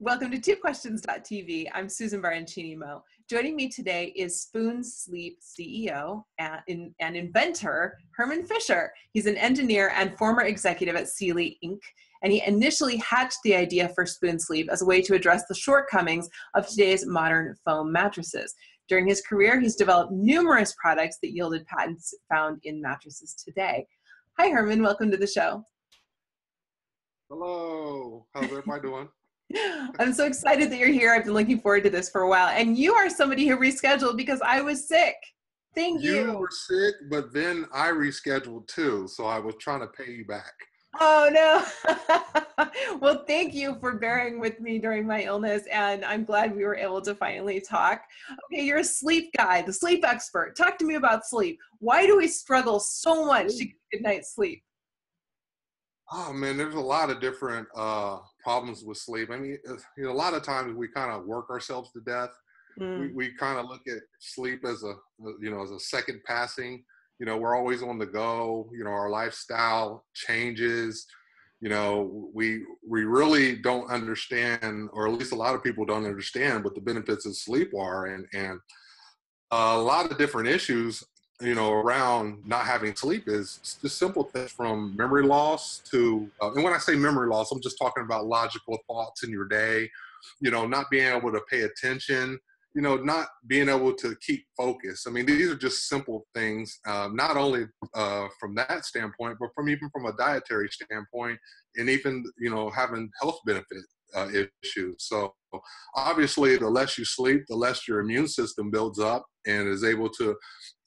Welcome to TwoQuestions.tv. I'm Susan Baroncini-Moe. Joining me today is Spoon Sleep CEO and inventor, Herman Fisher. He's an engineer and former executive at Sealy Inc., and he initially hatched the idea for Spoon Sleep as a way to address the shortcomings of today's modern foam mattresses. During his career, he's developed numerous products that yielded patents found in mattresses today. Hi, Herman. Welcome to the show. Hello. How's everybody doing? I'm so excited that you're here. I've been looking forward to this for a while. And you are somebody who rescheduled because I was sick. Thank you. You were sick, but then I rescheduled too. So I was trying to pay you back. Oh, no. Well, thank you for bearing with me during my illness. And I'm glad we were able to finally talk. Okay, you're a sleep guy, the sleep expert. Talk to me about sleep. Why do we struggle so much to get a good night's sleep? Oh man, there's a lot of different problems with sleep. I mean, a lot of times we kind of work ourselves to death. We kind of look at sleep as as a second passing. We're always on the go. Our lifestyle changes. We really don't understand, or at least a lot of people don't understand what the benefits of sleep are, and a lot of different issues around not having sleep is just simple things from memory loss to, and when I say memory loss, I'm just talking about logical thoughts in your day, not being able to pay attention, not being able to keep focus. I mean, these are just simple things, not only from that standpoint, but even from a dietary standpoint, and even, having health benefit issues. So obviously, the less you sleep, the less your immune system builds up and is able to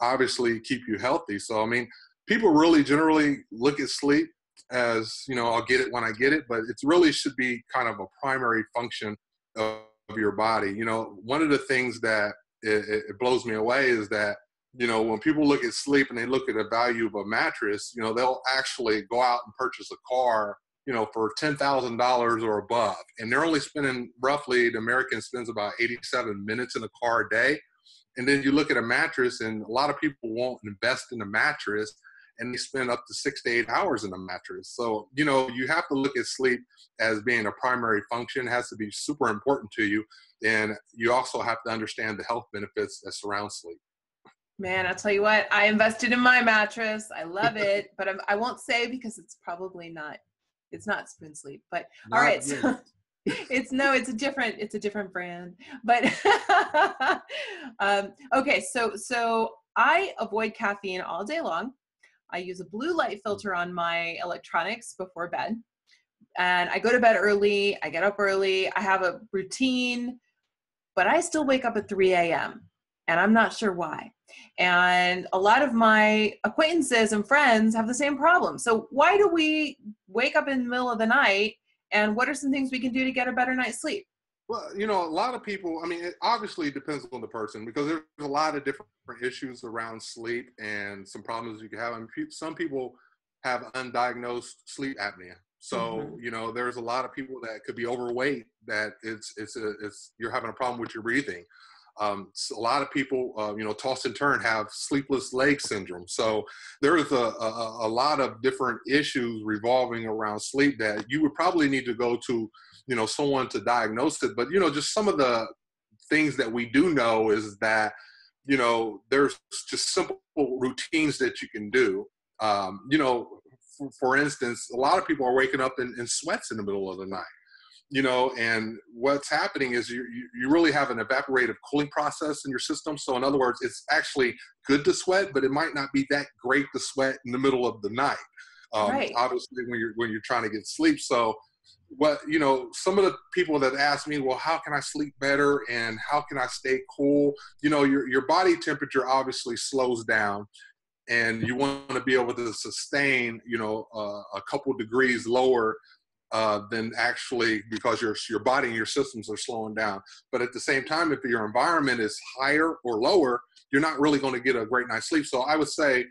obviously keep you healthy. So, I mean, people really generally look at sleep as, I'll get it when I get it, but it really should be kind of a primary function of your body. One of the things that it blows me away is that, when people look at sleep and they look at the value of a mattress, they'll actually go out and purchase a car for $10,000 or above. And they're only spending roughly, the American spends about 87 minutes in a car a day. And then you look at a mattress, and a lot of people won't invest in a mattress, and they spend up to 6 to 8 hours in a mattress. So, you have to look at sleep as being a primary function. It has to be super important to you. And you also have to understand the health benefits that surround sleep. Man, I'll tell you what, I invested in my mattress. I love it, but I won't say because it's probably not. It's not Spoon Sleep, but Not all right. yet. So it's a different brand, but okay. So I avoid caffeine all day long. I use a blue light filter on my electronics before bed, and I go to bed early. I get up early. I have a routine, but I still wake up at 3 a.m. and I'm not sure why. And a lot of my acquaintances and friends have the same problem. So why do we wake up in the middle of the night, and what are some things we can do to get a better night's sleep? Well, a lot of people, I mean, it obviously depends on the person, because there's a lot of different issues around sleep and some problems you can have. I mean, some people have undiagnosed sleep apnea. So, there's a lot of people that could be overweight, that you're having a problem with your breathing. So a lot of people, toss and turn, have sleepless leg syndrome. So there's a lot of different issues revolving around sleep that you would probably need to go to, someone to diagnose it. But, just some of the things that we do know is that, there's just simple routines that you can do. For instance, a lot of people are waking up in sweats in the middle of the night. And what's happening is you really have an evaporative cooling process in your system. So in other words, it's actually good to sweat, but it might not be that great to sweat in the middle of the night. Right. Obviously when you're trying to get sleep. So some of the people that ask me, well, how can I sleep better and how can I stay cool? Your body temperature obviously slows down, and you want to be able to sustain, a couple degrees lower than actually, because your body and your systems are slowing down. But at the same time, if your environment is higher or lower, you're not really going to get a great night's sleep. So I would say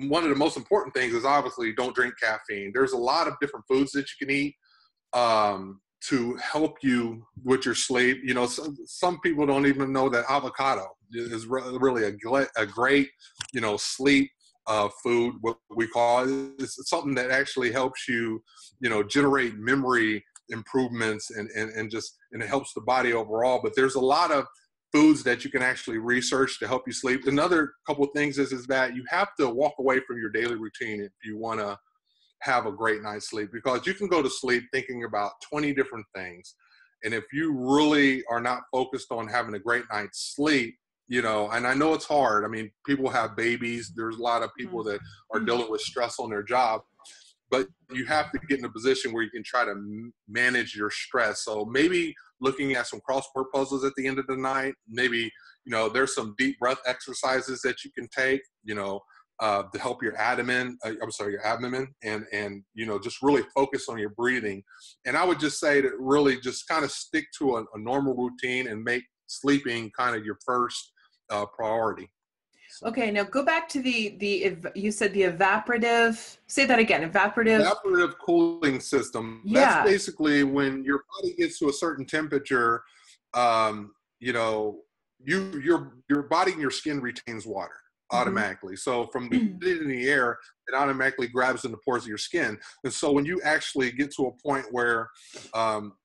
one of the most important things is obviously don't drink caffeine. There's a lot of different foods that you can eat to help you with your sleep. Some people don't even know that avocado is really a great, sleep food, what we call it. It's something that actually helps you, generate memory improvements and it helps the body overall. But there's a lot of foods that you can actually research to help you sleep. Another couple of things is that you have to walk away from your daily routine if you want to have a great night's sleep, because you can go to sleep thinking about 20 different things. And if you really are not focused on having a great night's sleep, you know, and I know it's hard. I mean, people have babies. There's a lot of people that are dealing with stress on their job, but you have to get in a position where you can try to manage your stress. So maybe looking at some crossword puzzles at the end of the night, maybe, you know, there's some deep breath exercises that you can take, you know, to help your abdomen, and, you know, just really focus on your breathing. And I would just say to really just kind of stick to a normal routine and make sleeping kind of your first priority. So. Okay, now go back to you said the evaporative, say that again, Evaporative cooling system. Yeah. That's basically when your body gets to a certain temperature, you know, your body and your skin retains water automatically. So from the humidity in the air, it automatically grabs in the pores of your skin. And so when you actually get to a point where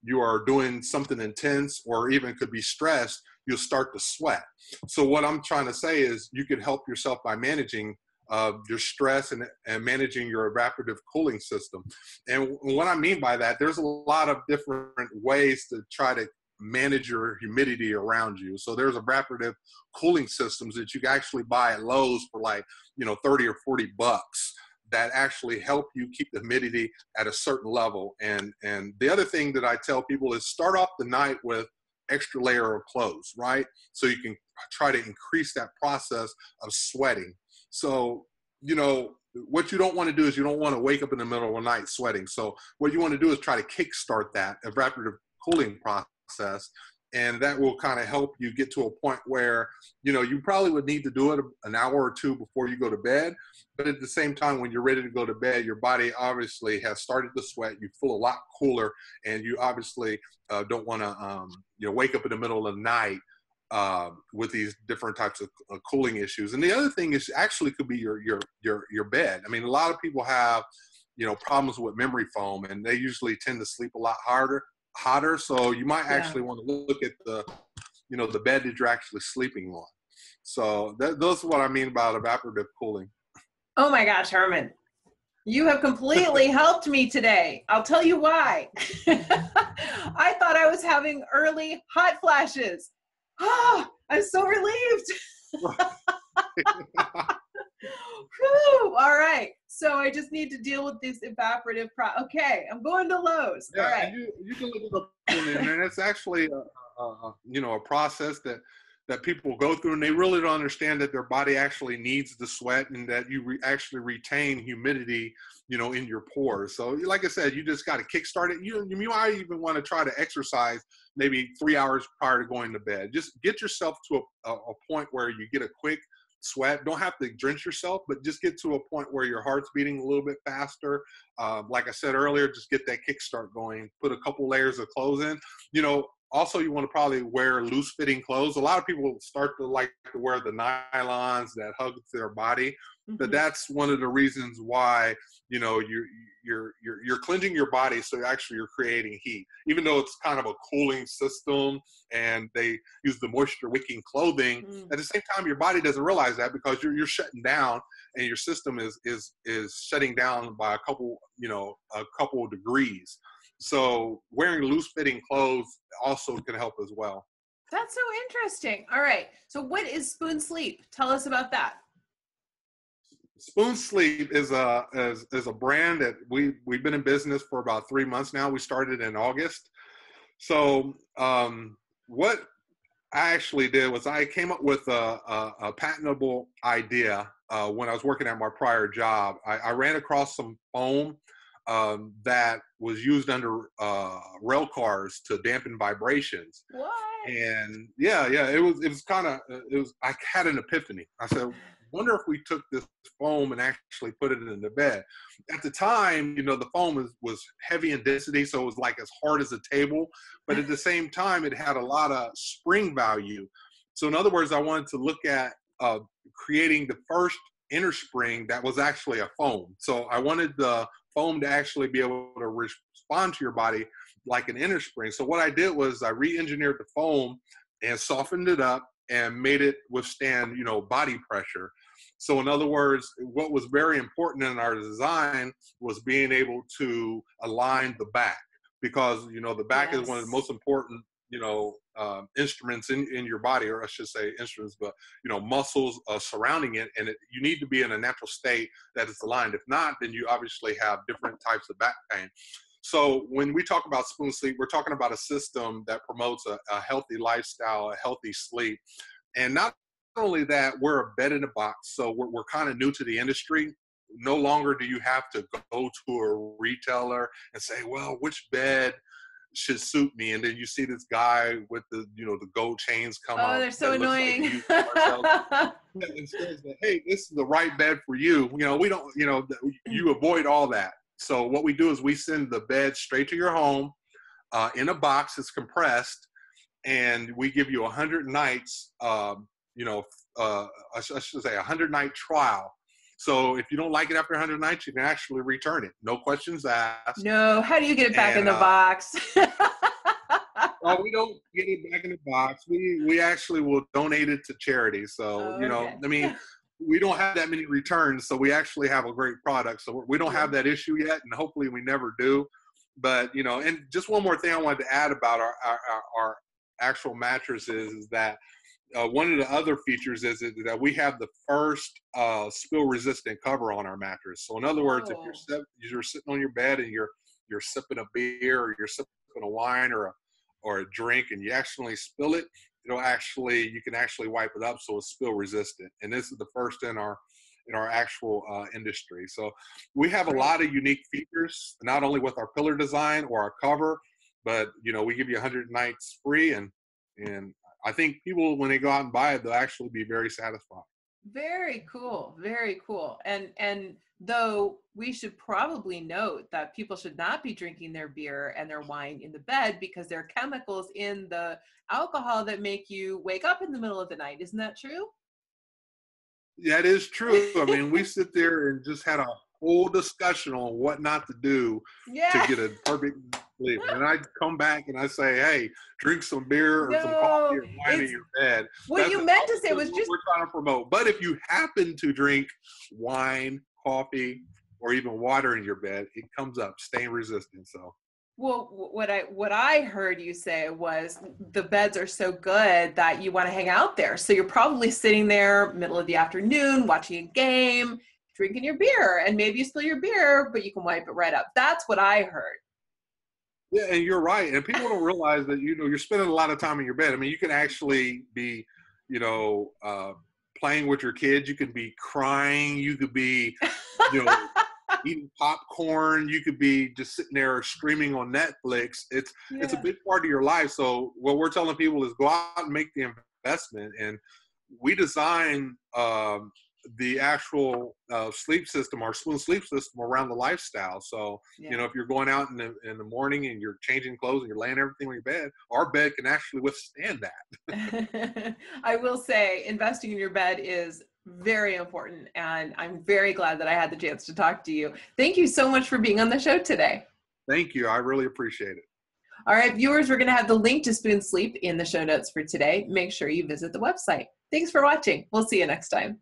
you are doing something intense or even could be stressed, you'll start to sweat. So what I'm trying to say is you can help yourself by managing your stress and managing your evaporative cooling system. And what I mean by that, there's a lot of different ways to try to manage your humidity around you. So there's evaporative cooling systems that you can actually buy at Lowe's for like, you know, 30 or 40 bucks that actually help you keep the humidity at a certain level. And the other thing that I tell people is start off the night with extra layer of clothes, right? So you can try to increase that process of sweating. So, you know, what you don't want to do is you don't want to wake up in the middle of the night sweating. So what you want to do is try to kickstart that evaporative cooling process. And that will kind of help you get to a point where, you know, you probably would need to do it an hour or two before you go to bed. But at the same time, when you're ready to go to bed, your body obviously has started to sweat. You feel a lot cooler, and you obviously don't want to, you know, wake up in the middle of the night with these different types of cooling issues. And the other thing is actually could be your bed. I mean, a lot of people have, you know, problems with memory foam, and they usually tend to sleep a lot hotter. So you might actually want to look at the, you know, the bed that you're actually sleeping on. So those are what I mean about evaporative cooling. Oh my gosh, Herman, you have completely helped me today. I'll tell you why. I thought I was having early hot flashes. Oh, I'm so relieved. Whew, all right. So I just need to deal with this evaporative okay, I'm going to Lowe's. Yeah, all right. And you can look it up and it's actually you know, a process that people go through, and they really don't understand that their body actually needs the sweat, and that you actually retain humidity, you know, in your pores. So like I said, you just got to kickstart it. You might even want to try to exercise maybe 3 hours prior to going to bed. Just get yourself to a point where you get a quick sweat. Don't have to drench yourself, but just get to a point where your heart's beating a little bit faster. Like I said earlier, just get that kickstart going. Put a couple layers of clothes in. You know, also you want to probably wear loose-fitting clothes. A lot of people start to like to wear the nylons that hug their body, but that's one of the reasons why, you know, you're cleansing your body, so actually you're creating heat. Even though it's kind of a cooling system and they use the moisture wicking clothing, at the same time your body doesn't realize that, because you're shutting down, and your system is shutting down by a couple of degrees. So wearing loose-fitting clothes also can help as well. That's so interesting. All right. So what is Spoon Sleep? Tell us about that. Spoon Sleep is a brand that we've been in business for about 3 months now. We started in August. So what I actually did was I came up with a patentable idea when I was working at my prior job. I ran across some foam that was used under rail cars to dampen vibrations. What? And it was I had an epiphany. I said, wonder if we took this foam and actually put it in the bed. At the time, you know, the foam was heavy in density, so it was like as hard as a table, but at the same time, it had a lot of spring value. So in other words, I wanted to look at creating the first inner spring that was actually a foam. So I wanted the foam to actually be able to respond to your body like an inner spring. So what I did was I re-engineered the foam and softened it up and made it withstand, you know, body pressure. So in other words, what was very important in our design was being able to align the back, because, you know, the back is one of the most important, you know, instruments in your body, or I should say instruments, but, you know, muscles surrounding it. And you need to be in a natural state that is aligned. If not, then you obviously have different types of back pain. So when we talk about spoon sleep, we're talking about a system that promotes a healthy lifestyle, a healthy sleep. And not only that, we're a bed in a box. So we're kind of new to the industry. No longer do you have to go to a retailer and say, well, which bed should suit me? And then you see this guy with the, you know, the gold chains come up. Oh, they're so annoying. And says that, hey, this is the right bed for you. You know, we don't, you know, you avoid all that. So what we do is we send the bed straight to your home in a box. It's compressed, and we give you 100 nights, you know, I should say 100-night trial. So if you don't like it after 100 nights, you can actually return it. No questions asked. No, how do you get it back in the box? Well, we don't get it back in the box. We actually will donate it to charity. So, you know, I mean, we don't have that many returns, so we actually have a great product. So we don't have that issue yet, and hopefully we never do. But, you know, and just one more thing I wanted to add about our actual mattresses is that one of the other features is that we have the first spill-resistant cover on our mattress. So in other words, if you're sitting on your bed and you're sipping a beer, or you're sipping a wine or a drink, and you actually spill it, you can actually wipe it up so it's spill resistant. And this is the first in our actual industry. So we have a lot of unique features, not only with our pillar design or our cover, but, you know, we give you 100 nights free, and I think people, when they go out and buy it, they'll actually be very satisfied. Very cool. Very cool. And though we should probably note that people should not be drinking their beer and their wine in the bed, because there are chemicals in the alcohol that make you wake up in the middle of the night. Isn't that true? That is true. I mean, we sit there and just had a whole discussion on what not to do to get a perfect sleep. And I come back and I say, hey, drink some beer or some coffee or wine in your bed. What you meant to say was just we're trying to promote. But if you happen to drink wine, coffee, or even water in your bed, it comes up stain resistant. So, well, what I heard you say was the beds are so good that you want to hang out there. So you're probably sitting there middle of the afternoon watching a game, drinking your beer, and maybe you spill your beer, but you can wipe it right up. That's what I heard. Yeah, and you're right. And people don't realize that, you know, you're spending a lot of time in your bed. I mean, you can actually be, you know, playing with your kids. You could be crying. You could be, you know, eating popcorn. You could be just sitting there streaming on Netflix. It's a big part of your life. So what we're telling people is go out and make the investment. And we design the actual sleep system, our spoon sleep system, around the lifestyle. So, you know, if you're going out in the morning and you're changing clothes and you're laying everything on your bed, our bed can actually withstand that. I will say investing in your bed is very important, and I'm very glad that I had the chance to talk to you. Thank you so much for being on the show today. Thank you. I really appreciate it. All right, viewers, we're going to have the link to Spoon Sleep in the show notes for today. Make sure you visit the website. Thanks for watching. We'll see you next time.